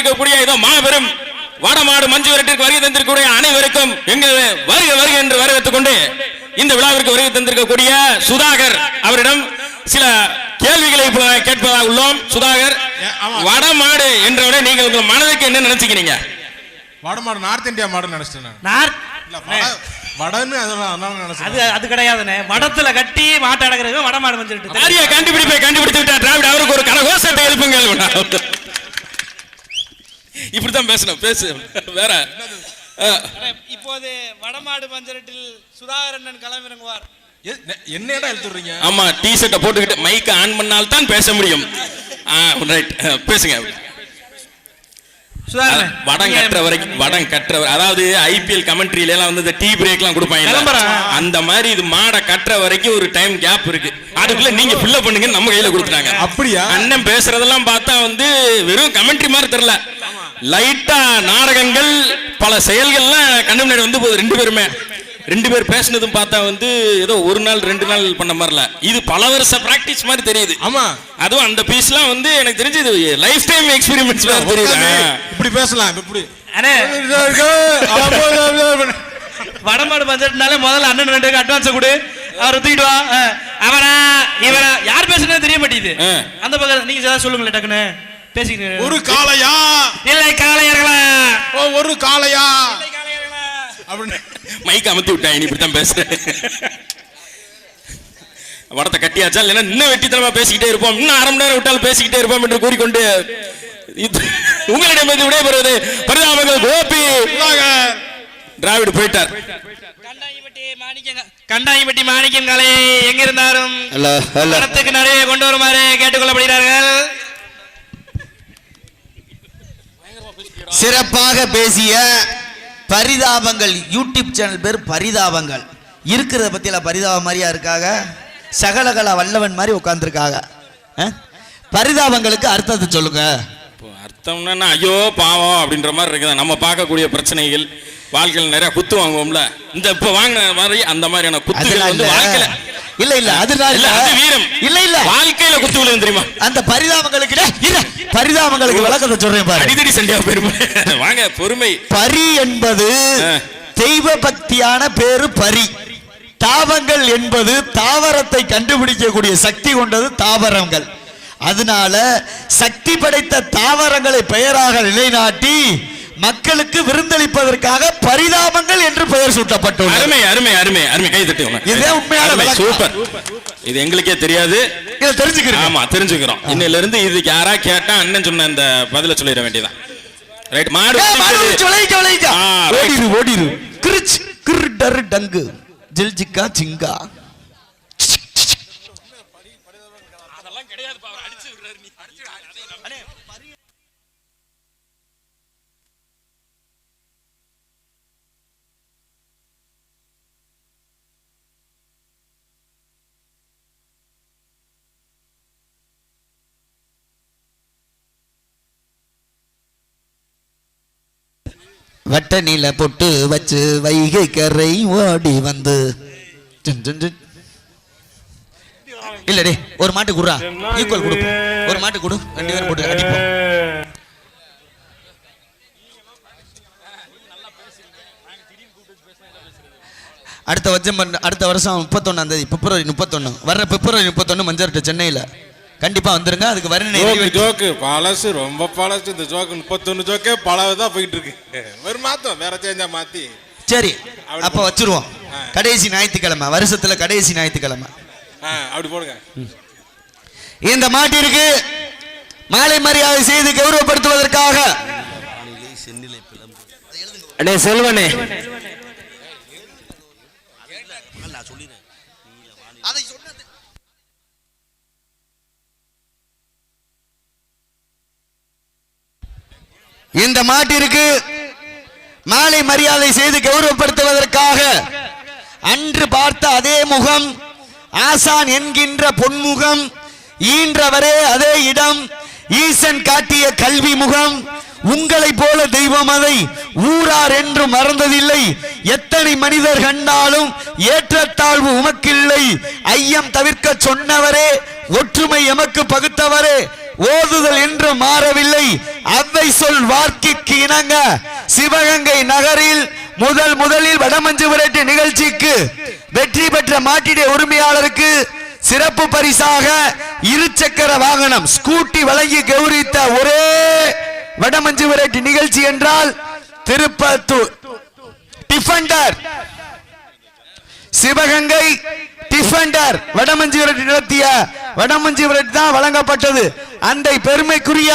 தந்திருக்கக்கூடிய இதோ மாபெரும் வடமாடு மஞ்சு விரட்டிற்கு வருகை தந்திருக்கக்கூடிய அனைவருக்கும் எங்கள் வருக வருக என்று வரவேற்றுக் கொண்டு இந்த விழாவிற்கு வருகை தந்திருக்கக்கூடிய சுதாகர் அவரிடம் சில கேள்விகளை கேட்பதாக உள்ளோம். சுதாகர், வடமாடு என்றவரை நீங்கள் உங்க மனதுக்கு என்ன நினைச்சுக்கிறீங்க? வடமாடு நார்த் இந்தியா மாடு நினைச்சிட்டேன். அது கிடையாதுண்ணே. வடத்துல கட்டி மாட்டை அடக்கிறது வடமாடு மஞ்சள். சரியா கண்டுபிடித்து விட்டார் டிராவிட். அவருக்கு ஒரு கரகோஷத்தை எழுப்புங்கள். இப்படித்தான் பேசணும். பேசு வேற. இப்போது வடமாடு மஞ்சள் சுதாகரன் களமிறங்குவார். என்னடா எழுத்துறீங்க? ஆமா, டி ஷர்ட்டை போட்டுக்கிட்டு மைக் ஆன் பண்ணால் தான் பேச முடியும். ரைட், பேசுங்க. வடம் கட்டுற வரைக்கும் வடம் கட்டுற, அதாவது ஐபிஎல் கமெண்ட்ரியில எல்லாம் வந்து டீ பிரேக் எல்லாம் கொடுப்பாங்க. அந்த மாதிரி இது மாடை கட்டுற வரைக்கும் ஒரு டைம் கேப் இருக்கு. அதுக்குள்ள நீங்க ஃபில் பண்ணுங்க நம்ம கையில கொடுத்துட்டாங்க. அப்படியா? அண்ணன் பேசுறதெல்லாம் பார்த்தா வந்து வெறும் கமெண்ட்ரி மாதிரி தெரியல. லைட்டா நாடகங்கள் பல செயல்கள்லாம் கண்ணு முன்னாடி வந்து போகுது. ரெண்டு பேர் பேசினதும் பார்த்தா வந்து ஏதோ ஒரு நாள் 2 நாள் பண்ண மாதிரில, இது பல வருஷ பிராக்டிஸ் மாதிரி தெரியுது. ஆமா, அதுவும் அந்த பீஸ்லாம் வந்து எனக்கு தெரிஞ்சு இது லைஃப் டைம் எக்ஸ்பீரியன்ஸ் மாதிரி தெரியுது. இப்படி பேசலாம். இப்படி வடமாடு பட்ஜெட்னாலே முதல்ல அண்ணன் 2 அட்வான்ஸ் கொடு, அவர் தூக்கிட்டு வா. அவரா இவரா யார் பேசுறது தெரிய மாட்டேங்குது. அந்த பக்கம் நீங்க ஏதாவது சொல்லுங்களேன் டக்குன்னு பேசிக்கிறீங்க. ஒரு காளையா இல்லை காளையர்களா? ஒரு காளையா மைக் அமர்த்தி விட்டா. இனி இப்படித்தான் பேசுறேன். வடத்தை கட்டியாச்சா இல்லைன்னா இன்னும் வெட்டித்தனமா பேசிக்கிட்டே இருப்போம், இன்னும் 1/2 மணி நேரம் விட்டாலும் பேசிக்கிட்டே இருப்போம் என்று கூறிக்கொண்டு உங்களிடம் விடைபெறுவது பரிதாபங்கள். கோபி டிராவிட் போயிட்டார். கண்டாயிப்பட்டி மாணிக்கம் காலை எங்க இருந்தாலும் இடத்துக்கு நிறைய கொண்டு வருமாறு கேட்டுக்கொள்ளப்படுகிறார்கள். சிறப்பாக பேசிய பரிதாபங்கள் யூடியூப் சேனல் பேர் பரிதாபங்கள். இருக்கிறத பத்தியில பரிதாபம் மாதிரியா இருக்காங்க, சகலகலா வல்லவன் மாதிரி உட்கார்ந்துருக்காங்க. பரிதாபங்களுக்கு அர்த்தத்தை சொல்லுங்க. அர்த்தம்னா ஐயோ பாவம் அப்படின்ற மாதிரி இருக்குது. நம்ம பார்க்கக்கூடிய பிரச்சனைகள் வாழ்க்கையில் நிறைய குத்து வாங்குவோம்ல, இந்த இப்ப வாங்கின மாதிரி அந்த மாதிரியான குத்துகள் வந்து வாழ்க்கையில இல்ல இல்ல அதனால அது வீரம் இல்ல இல்ல வாழ்க்கையில குத்து விழுந்து தெரியுமா? அந்த பரிதாபங்களுக்கு விளக்கத்தை சொல்றேன் பாரு. அடிதடி சண்டையா பெருமை. வாங்க பொறுமை. பரி என்பது தெய்வ பக்தியான பேரு பரி. தாவங்கள் என்பது தாவரத்தை கண்டுபிடிக்கக்கூடிய சக்தி கொண்டது தாவரங்கள். அதனால சக்தி படைத்த தாவரங்களை பெயராக நிலைநாட்டி மக்களுக்கு விருந்தளிப்பதற்காக பரிதாபங்கள் என்று பெயர் சூட்டப்பட்டுள்ளது. அருமை அருமை அருமை அருமை. கை தட்டி. இதுதான் உண்மையான சூப்பர். இது எங்களுக்கே தெரியாது, தெரிஞ்சுக்கிறோம். ஆமா தெரிஞ்சுக்கிறோம். இன்னையில இருந்து இதுக்கு யாரா கேட்டா அண்ணன் சொன்ன அந்த பதில சொல்லிட வேண்டியதான். ரைட். மாடு ஓடிரு ஓடிரு கிரிச் கிர்டர் டங்கு ஜில்ஜிக்கா சிங்கா. அதெல்லாம் கிடையாது பா, அடிச்சு விடுறாரு நீ. வட்ட நீல பொட்டு வச்சு வைகை கரை ஓடி வந்து இல்லடே ஒரு மாட்டு குடுறா, ஈக்குவல் கொடுப்போம். ஒரு மாட்டு கொடு, 2 பேரும் போட்டு அடிப்போம். அடுத்த வருஷம் 31ஆம் தேதி பிப்ரவரி 31 வர்ற பிப்ரவரி 31 மஞ்சள் சென்னையில கண்டிப்பா வந்துருங்க. அதுக்கு வரணை ஜோக்கு பழசு, ரொம்ப பழசு. இந்த ஜோக்கு 31 ஜோக்கே பழதான் போயிட்டு இருக்கு. ஒரு மாத்தம் வேற சேஞ்சா மாத்தி. சரி அப்ப வச்சிருவோம். கடைசி ஞாயிற்றுக்கிழமை, வருஷத்துல கடைசி ஞாயிற்றுக்கிழமை அப்படி போடுங்க. இந்த மாட்டிற்கு மாலை மரியாதை செய்து கௌரவப்படுத்துவதற்காக அடே செல்வனே இந்த மாட்டிற்கு மாலை மரியாதை செய்து கௌரவப்படுத்துவதற்காக அன்று பார்த்த அதே முகம், ஆசான் என்கின்ற பொன்முகம், ஈன்றவரே அதே இடம், ஈசன் காட்டிய கல்வி முகம், உங்களை போல தெய்வம் அதை ஊரார் என்று மறந்ததில்லை. எத்தனை மனிதர் கண்டாலும் ஏற்றத்தாழ்வு உமக்கில்லை. ஐயம் தவிர்க்க சொன்னவரே, ஒற்றுமை எமக்கு பகுத்தவரே, ஓதுதல் என்று மாறவில்லை. அவ்வை சொல் வார்த்தைக்கு இணங்க சிவகங்கை நகரில் முதலில் வடமஞ்சு விரட்டு நிகழ்ச்சிக்கு வெற்றி பெற்ற மாட்டிட உரிமையாளருக்கு சிறப்பு பரிசாக இருசக்கர வாகனம் ஸ்கூட்டி வழங்கி கௌரவித்த ஒரே வடமஞ்சு விரட்டு நிகழ்ச்சி என்றால் திருப்பத்தூர் டிஃபெண்டர் சிவகங்கை டிஃபெண்டர் வடமஞ்சு விரட்டு நடத்திய வடமஞ்சு விரட்டு தான் வழங்கப்பட்டது. அந்த பெருமைக்குரிய